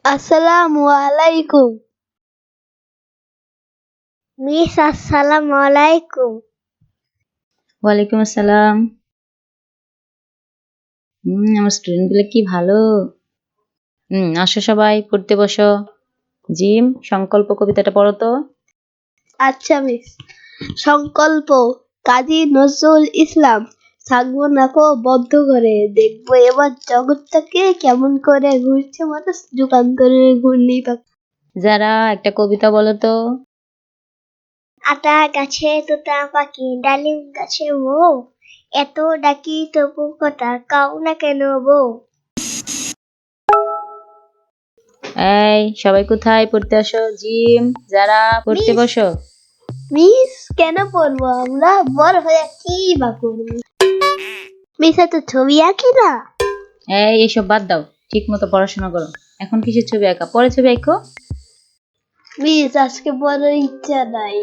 আসসালামু আলাইকুম। মিস আসসালামু আলাইকুম। ওয়ালাইকুম আসসালাম। আমার স্টুডেন্ট গুলো কি ভালো। আসো সবাই পড়তে বসো। জিম, সংকল্প কবিতাটা পড়ো তো। আচ্ছা মিস। সংকল্প, কাজী নজরুল ইসলাম। থাকবো না কো বদ্ধ করে, দেখবো এবার জগৎটাকে কেমন করে ঘুরছে মাথা যুগান্তরের ঘূর্ণি পাক। যারা একটা কবিতা বলো তো। আটা গাছে তোতা পাখি, ডালিম গাছে মৌ, এত ডাকি তবু কথা কাউ না কেন বউ। এই সবাই কোথায় পড়তে আসো। জিম, যারা পড়তে মিস। বসো। মিস কেন পড়বো আমরা, বড় হয়ে কি বা করবো? মিস এত ছবি আঁকি না। এইসব বাদ দাও, ঠিক মতো পড়াশোনা করো। এখন কিসের ছবি আঁকা, পরে ছবি আঁকো। মিস আজকে পড়ার ইচ্ছা নাই।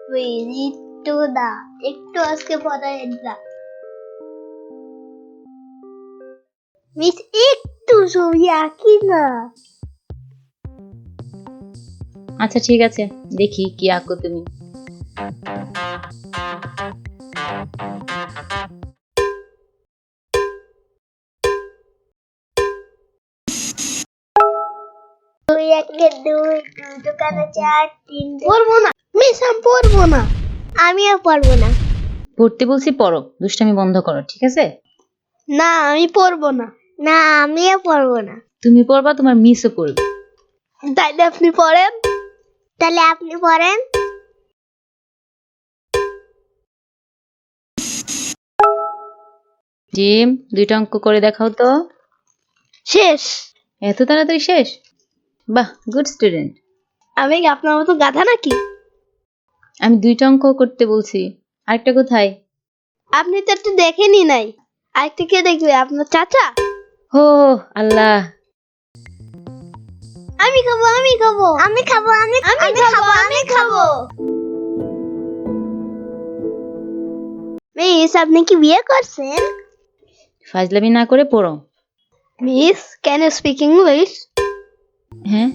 প্লিজ একটু না, একটু আজকে পড়ার না। মিস একটু ছবি আঁকি না। আচ্ছা ঠিক আছে, দেখি কি আঁকো তুমি। দুই একে দুই, দুই দোকানে চার, তিন পড়বো না। মিস আমি পড়বো না। আমিও পড়বো না। পড়তে বলছি পড়ো, দুষ্টামি বন্ধ করো, ঠিক আছে। না আমি পড়বো না। না আমিও পড়বো না। তুমি পড়বা, তোমার মিসও পড়বে। তাইলে আপনি পড়েন। তাহলে আপনি পড়েন। জিম, দুইটা অঙ্ক করে দেখাও তো। শেষ। এত তাড়াতাড়ি শেষ? বাহ, গুড স্টুডেন্ট। আমি কি আপনার মতো গাধা নাকি? আমি দুইটা অঙ্ক করতে বলছি, আরেকটা কোথায়? আপনি তো একটু দেখেনি নাই। আরেকটা কে দেখবে, আপনার চাচা? হো আল্লাহ। আমি খাবো, আমি খাবো, আমি খাবো, আমি খাবো, আমি খাবো। মিস আপনি কি বিয়ে করছেন? ফাজলামি না করে পড়ো। Miss can you speak English? হ্যাঁ,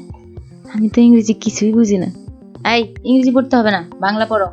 আমি তো ইংরেজি কিছুই বুঝি না। এই, ইংরেজি পড়তে হবে না, বাংলা পড়ো।